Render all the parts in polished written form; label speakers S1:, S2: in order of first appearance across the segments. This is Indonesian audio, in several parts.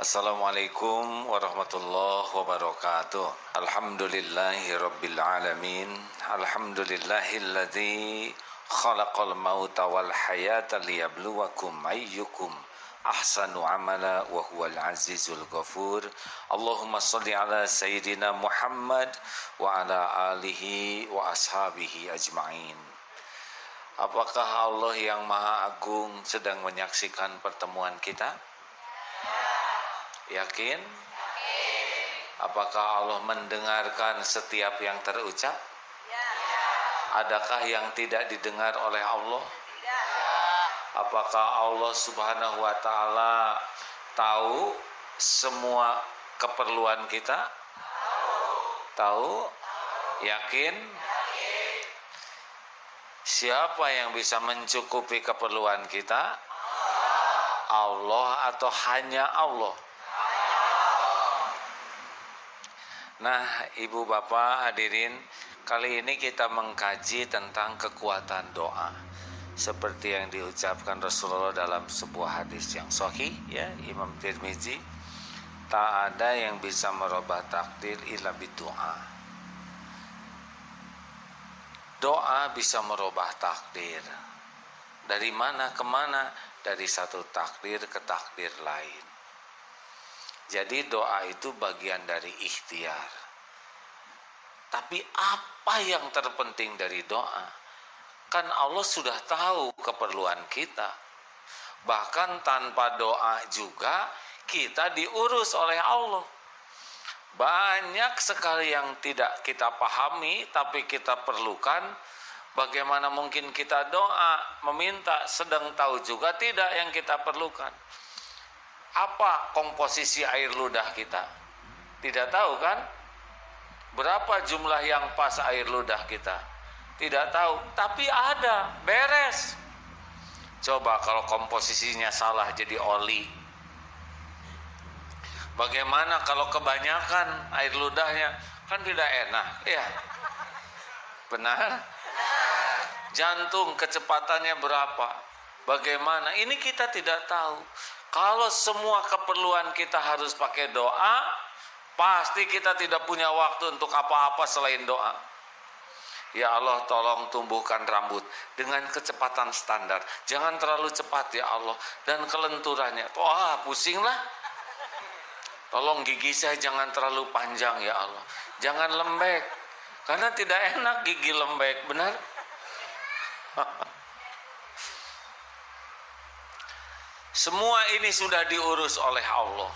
S1: Assalamualaikum warahmatullahi wabarakatuh. Alhamdulillahi rabbil alamin. Alhamdulillahilladzi khalaqal mauta wal hayata liyabluwakum ayyukum ahsanu amala wa huwal azizul ghafur. Allahumma shalli ala sayyidina Muhammad wa ala alihi wa ashabihi ajma'in. Apakah Allah yang Maha Agung sedang menyaksikan pertemuan kita? Yakin? Apakah Allah mendengarkan setiap yang terucap? Adakah yang tidak didengar oleh Allah? Apakah Allah Subhanahu wa Ta'ala tahu semua keperluan kita? Tahu? Yakin? Siapa yang bisa mencukupi keperluan kita? Allah atau hanya Allah? Nah, ibu bapak hadirin, kali ini kita mengkaji tentang kekuatan doa. Seperti yang diucapkan Rasulullah dalam sebuah hadis yang sahih, ya, Imam Tirmizi, tak ada yang bisa merubah takdir illa bidu'a. Doa bisa merubah takdir. Dari mana ke mana? Dari satu takdir ke takdir lain. Jadi doa itu bagian dari ikhtiar. Tapi apa yang terpenting dari doa? Kan Allah sudah tahu keperluan kita. Bahkan tanpa doa juga kita diurus oleh Allah. Banyak sekali yang tidak kita pahami tapi kita perlukan. Bagaimana mungkin kita doa, meminta, sedang tahu juga tidak yang kita perlukan. Apa komposisi air ludah kita? Tidak tahu kan? Berapa jumlah yang pas air ludah kita? Tidak tahu, tapi ada, beres. Coba kalau komposisinya salah jadi oli. Bagaimana kalau kebanyakan air ludahnya? Kan tidak enak, ya. Benar? Jantung kecepatannya berapa? Bagaimana? Ini kita tidak tahu. Kalau semua keperluan kita harus pakai doa, pasti kita tidak punya waktu untuk apa-apa selain doa. Ya Allah, tolong tumbuhkan rambut dengan kecepatan standar. Jangan terlalu cepat ya Allah. Dan kelenturannya, wah pusinglah. Tolong gigi saya jangan terlalu panjang ya Allah. Jangan lembek. Karena tidak enak gigi lembek, benar? Semua ini sudah diurus oleh Allah.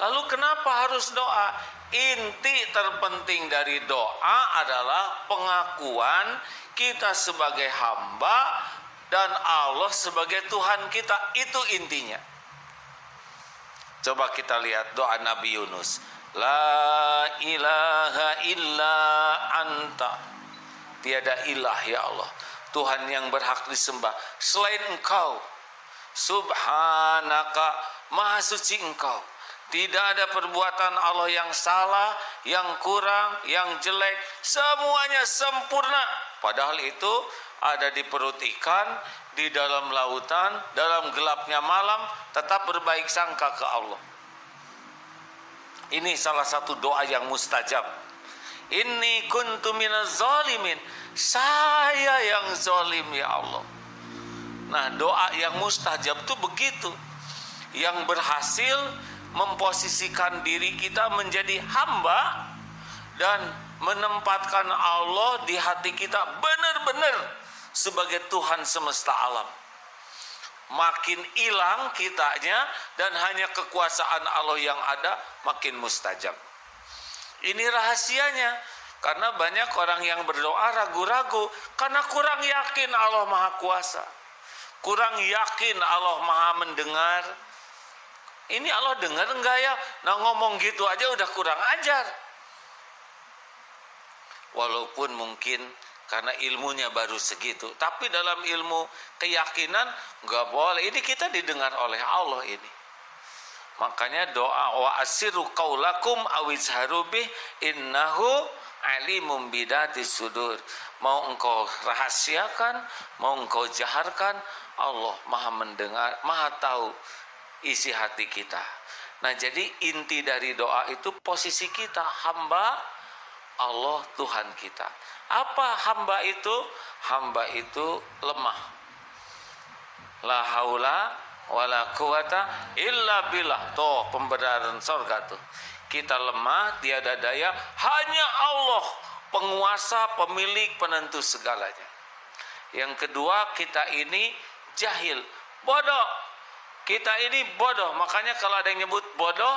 S1: Lalu kenapa harus doa? Inti terpenting dari doa adalah pengakuan kita sebagai hamba dan Allah sebagai Tuhan kita. Itu intinya. Coba kita lihat doa Nabi Yunus. La ilaha illa anta. Tiada ilah ya Allah, Tuhan yang berhak disembah selain Engkau. Subhanaka, maha suci Engkau. Tidak ada perbuatan Allah yang salah, yang kurang, yang jelek. Semuanya sempurna. Padahal itu ada di perut ikan, di dalam lautan, dalam gelapnya malam, tetap berbaik sangka ke Allah. Ini salah satu doa yang mustajab. Inni kuntu minaz zalimin. Saya yang zalim ya Allah. Nah, doa yang mustajab itu begitu. Yang berhasil memposisikan diri kita menjadi hamba dan menempatkan Allah di hati kita benar-benar sebagai Tuhan semesta alam. Makin hilang kitanya dan hanya kekuasaan Allah yang ada, makin mustajab. Ini rahasianya. Karena banyak orang yang berdoa ragu-ragu karena kurang yakin Allah Maha Kuasa. Kurang yakin Allah Maha mendengar. Ini Allah dengar enggak ya? Nah, ngomong gitu aja udah kurang ajar. Walaupun mungkin karena ilmunya baru segitu, tapi dalam ilmu keyakinan enggak boleh. Ini kita didengar oleh Allah ini. Makanya doa wa asiru qaulakum awizharu bih innahu alimum bidatis sudur. Mau engkau rahasiakan, mau engkau jaharkan, Allah Maha mendengar, Maha tahu isi hati kita. Nah, jadi inti dari doa itu posisi kita hamba Allah Tuhan kita. Apa hamba itu? Hamba itu lemah. La haula wala quwata illa billah. Tuh pembenaran surga tuh. Kita lemah, tiada daya, hanya Allah penguasa, pemilik, penentu segalanya. Yang kedua, kita ini jahil, bodoh. Kita ini bodoh. Makanya kalau ada yang nyebut bodoh,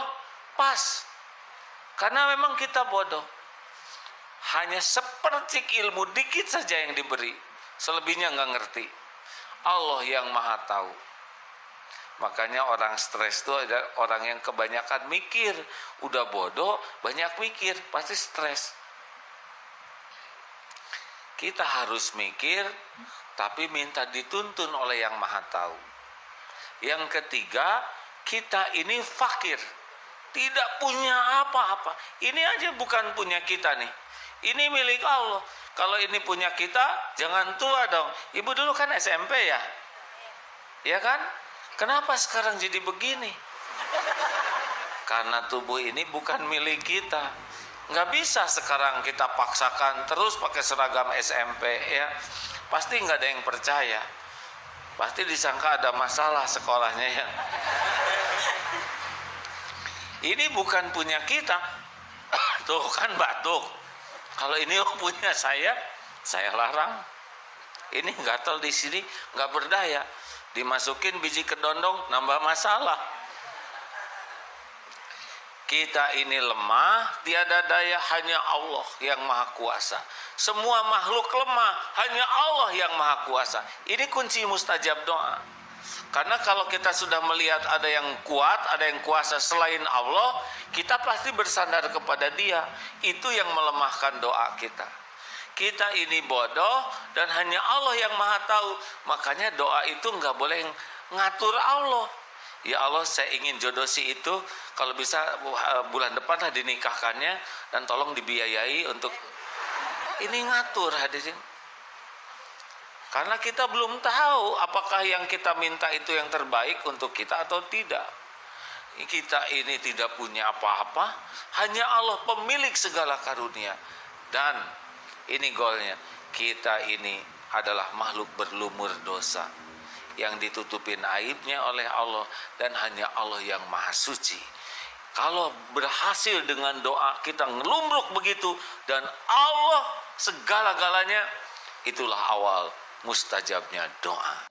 S1: pas. Karena memang kita bodoh. Hanya sepercik ilmu dikit saja yang diberi. Selebihnya nggak ngerti. Allah yang maha tahu. Makanya orang stres itu ada orang yang kebanyakan mikir. Udah bodoh, banyak mikir, pasti stres. Kita harus mikir, tapi minta dituntun oleh yang maha tahu. Yang ketiga, kita ini fakir. Tidak punya apa-apa. Ini aja bukan punya kita nih. Ini milik Allah. Kalau ini punya kita, jangan tua dong. Ibu dulu kan SMP ya? Ya kan? Kenapa sekarang jadi begini? Karena tubuh ini bukan milik kita. Nggak bisa sekarang kita paksakan terus pakai seragam SMP ya. Pasti nggak ada yang percaya. Pasti disangka ada masalah sekolahnya ya. Ini bukan punya kita. Tuh kan batuk. Kalau ini punya saya larang. Ini gatal di sini, nggak berdaya. Dimasukin biji kedondong, nambah masalah. Kita ini lemah, tiada daya, hanya Allah yang maha kuasa. Semua makhluk lemah, hanya Allah yang maha kuasa. Ini kunci mustajab doa. Karena kalau kita sudah melihat ada yang kuat, ada yang kuasa selain Allah, kita pasti bersandar kepada Dia. Itu yang melemahkan doa kita. Kita ini bodoh dan hanya Allah yang maha tahu. Makanya doa itu nggak boleh ngatur Allah. Ya Allah, saya ingin jodoh si itu, kalau bisa bulan depan lah dinikahkannya, dan tolong dibiayai untuk ini ngatur hadirin. Karena kita belum tahu apakah yang kita minta itu yang terbaik untuk kita atau tidak. Kita ini tidak punya apa-apa, hanya Allah pemilik segala karunia. Dan ini goalnya, kita ini adalah makhluk berlumur dosa yang ditutupin aibnya oleh Allah, dan hanya Allah yang maha suci. Kalau berhasil dengan doa kita ngelumruk begitu, dan Allah segala-galanya, itulah awal mustajabnya doa.